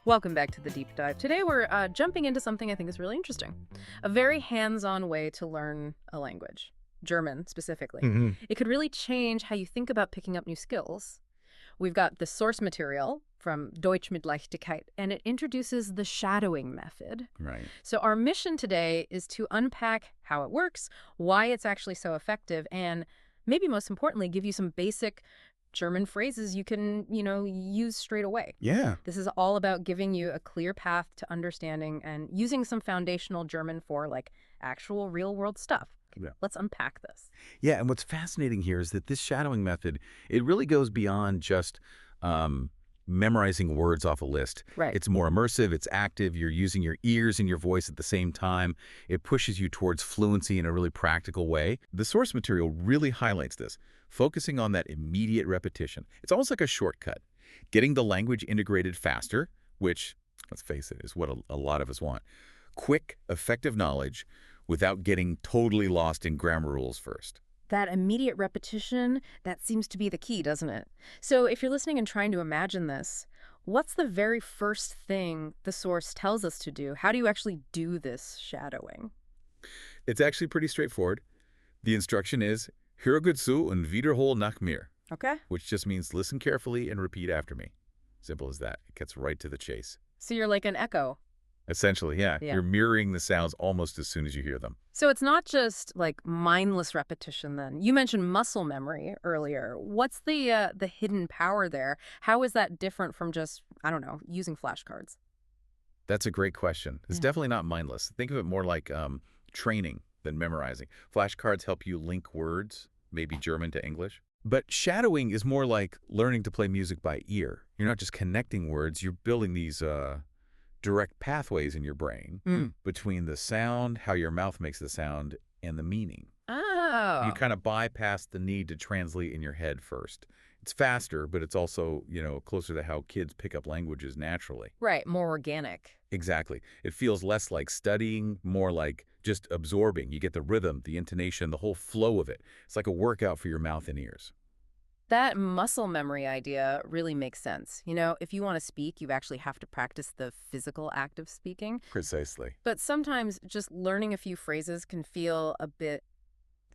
Welcome back to the deep dive. Today we're jumping into something I think is really interesting. A very hands-on way to learn a language, German specifically. It could really change how you think about picking up new skills. We've got the source material from Deutsch mit Leichtigkeit, and it introduces the shadowing method. Right. So our mission today is to unpack how it works, why it's actually so effective, and maybe most importantly, give you some basic German phrases you can, use straight away. Yeah. This is all about giving you a clear path to understanding and using some foundational German for like actual real world stuff. Yeah. Let's unpack this. Yeah, and what's fascinating here is that this shadowing method, it really goes beyond just memorizing words off a list. Right. It's more immersive, it's active, you're using your ears and your voice at the same time. It pushes you towards fluency in a really practical way. The source material really highlights this, focusing on that immediate repetition. It's almost like a shortcut, getting the language integrated faster, which, let's face it, is what a lot of us want. Quick, effective knowledge without getting totally lost in grammar rules first. That immediate repetition, that seems to be the key, doesn't it? So if you're listening and trying to imagine this, what's the very first thing the source tells us to do? How do you actually do this shadowing? It's actually pretty straightforward. The instruction is, höre gut zu und wiederhole nach mir, Okay. which just means listen carefully and repeat after me. Simple as that. It gets right to the chase. So you're like an echo. Essentially, yeah. Yeah. You're mirroring the sounds almost as soon as you hear them. So it's not just like mindless repetition then. You mentioned muscle memory earlier. What's the hidden power there? How is that different from just, I don't know, using flashcards? That's a great question. It's Yeah. definitely not mindless. Think of it more like training than memorizing. Flashcards help you link words, maybe German to English. But shadowing is more like learning to play music by ear. You're not just connecting words, you're building these direct pathways in your brain between the sound, how your mouth makes the sound, and the meaning. Oh. You kind of bypass the need to translate in your head first. It's faster, but it's also, closer to how kids pick up languages naturally. Right, more organic. Exactly. It feels less like studying, more like just absorbing. You get the rhythm, the intonation, the whole flow of it. It's like a workout for your mouth and ears. That muscle memory idea really makes sense. If you want to speak, you actually have to practice the physical act of speaking. Precisely. But sometimes just learning a few phrases can feel a bit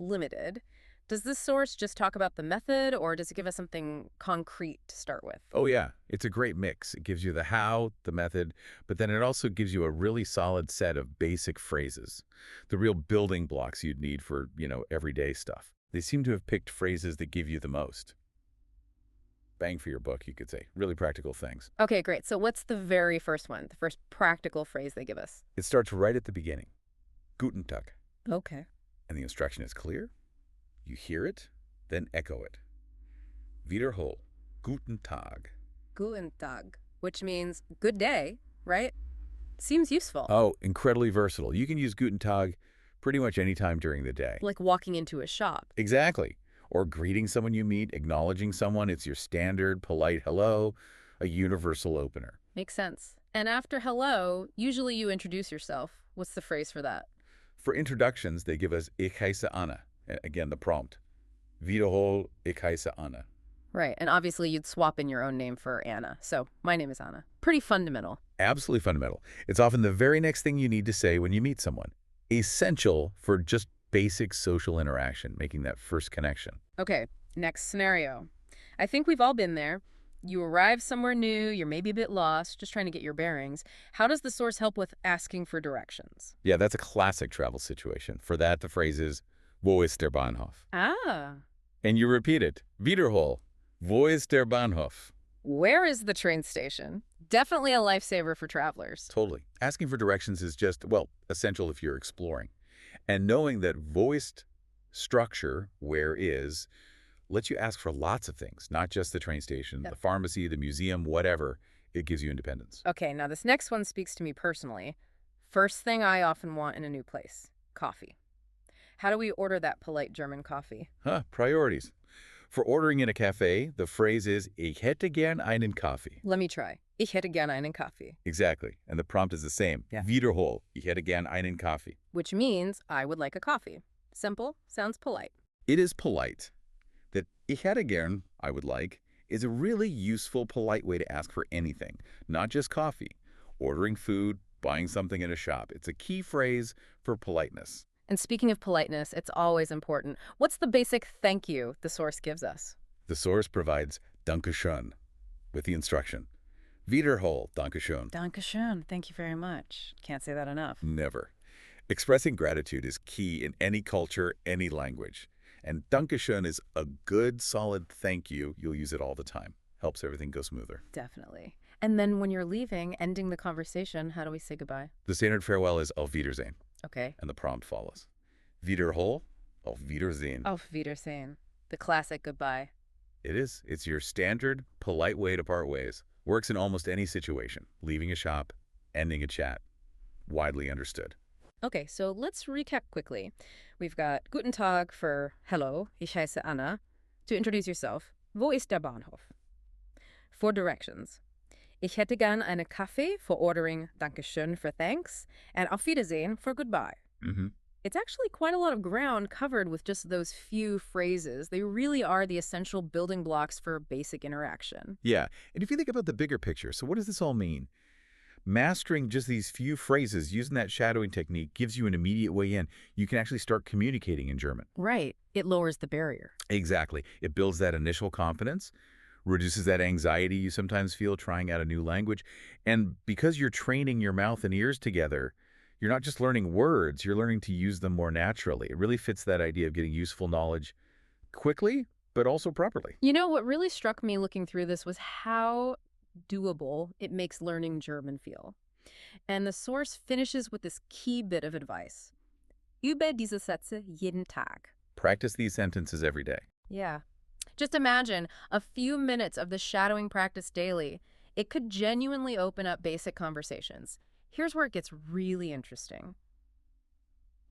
limited. Does this source just talk about the method, or does it give us something concrete to start with? Oh, yeah. It's a great mix. It gives you the how, the method, but then it also gives you a really solid set of basic phrases, the real building blocks you'd need for, everyday stuff. They seem to have picked phrases that give you the most. Bang for your buck, you could say. Really practical things. Okay, great. So what's the very first one, the first practical phrase they give us? It starts right at the beginning. Guten Tag. Okay. And the instruction is clear. You hear it, then echo it. Wiederhole. Guten Tag. Guten Tag, which means good day, right? Seems useful. Oh, incredibly versatile. You can use Guten Tag pretty much any time during the day. Like walking into a shop. Exactly. Or greeting someone you meet, acknowledging someone. It's your standard, polite hello, a universal opener. Makes sense. And after hello, usually you introduce yourself. What's the phrase for that? For introductions, they give us Ich heiße Anna. Again, the prompt. Wiederhole, ich heiße Anna. Right. And obviously you'd swap in your own name for Anna. So my name is Anna. Pretty fundamental. Absolutely fundamental. It's often the very next thing you need to say when you meet someone. Essential for just basic social interaction, making that first connection. Okay, next scenario. I think we've all been there. You arrive somewhere new, you're maybe a bit lost, just trying to get your bearings. How does the source help with asking for directions? Yeah, that's a classic travel situation. For that, the phrase is, wo ist der Bahnhof? Ah. And you repeat it, Wiederhole, wo ist der Bahnhof? Where is the train station? Definitely a lifesaver for travelers. Totally. Asking for directions is just, essential if you're exploring. And knowing that wo ist structure, where is, lets you ask for lots of things, not just the train station, the pharmacy, the museum, whatever. It gives you independence. Okay, now this next one speaks to me personally. First thing I often want in a new place, coffee. How do we order that polite German coffee? Priorities. For ordering in a cafe, the phrase is, ich hätte gern einen Kaffee. Let me try. Ich hätte gern einen Kaffee. Exactly. And the prompt is the same. Yeah. Wiederhole, ich hätte gern einen Kaffee. Which means I would like a coffee. Simple, sounds polite. It is polite. That ich hätte gern, I would like, is a really useful, polite way to ask for anything, not just coffee. ordering food, buying something in a shop. It's a key phrase for politeness. And speaking of politeness, it's always important. What's the basic thank you the source gives us? The source provides Danke schön with the instruction. Wiederhol, Danke schön. Danke schön. Thank you very much. Can't say that enough. Never. Expressing gratitude is key in any culture, any language. And Danke schön is a good, solid thank you. You'll use it all the time. Helps everything go smoother. Definitely. And then when you're leaving, ending the conversation, how do we say goodbye? The standard farewell is Auf Wiedersehen, Okay. and the prompt follows. Wiederhol, Auf Wiedersehen. Auf Wiedersehen. The classic goodbye. It is. It's your standard, polite way to part ways. Works in almost any situation. Leaving a shop, ending a chat. Widely understood. Okay, so let's recap quickly. We've got Guten Tag for hello, ich heiße Anna. To introduce yourself, wo ist der Bahnhof? For directions. Ich hätte gern einen Kaffee for ordering, Dankeschön for thanks, and Auf Wiedersehen for goodbye. Mm-hmm. It's actually quite a lot of ground covered with just those few phrases. They really are the essential building blocks for basic interaction. Yeah, and if you think about the bigger picture, so what does this all mean? Mastering just these few phrases, using that shadowing technique, gives you an immediate way in. You can actually start communicating in German. Right. It lowers the barrier. Exactly. It builds that initial confidence, reduces that anxiety you sometimes feel trying out a new language. And because you're training your mouth and ears together, you're not just learning words, you're learning to use them more naturally. It really fits that idea of getting useful knowledge quickly, but also properly. You know, what really struck me looking through this was how doable it makes learning German feel. And the source finishes with this key bit of advice. Übe diese Sätze jeden Tag. Practice these sentences every day. Yeah. Just imagine a few minutes of the shadowing practice daily. It could genuinely open up basic conversations. Here's where it gets really interesting.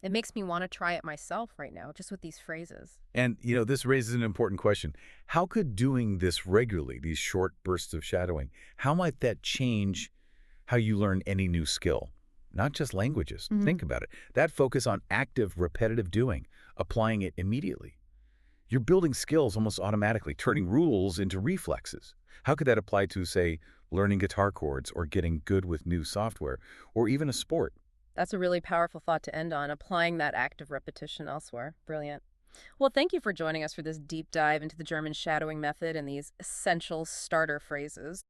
It makes me want to try it myself right now, just with these phrases. And, this raises an important question. How could doing this regularly, these short bursts of shadowing, how might that change how you learn any new skill? Not just languages. Mm-hmm. Think about it. That focus on active, repetitive doing, applying it immediately. You're building skills almost automatically, turning rules into reflexes. How could that apply to, say, learning guitar chords or getting good with new software, or even a sport? That's a really powerful thought to end on, applying that active repetition elsewhere. Brilliant. Well, thank you for joining us for this deep dive into the German shadowing method and these essential starter phrases.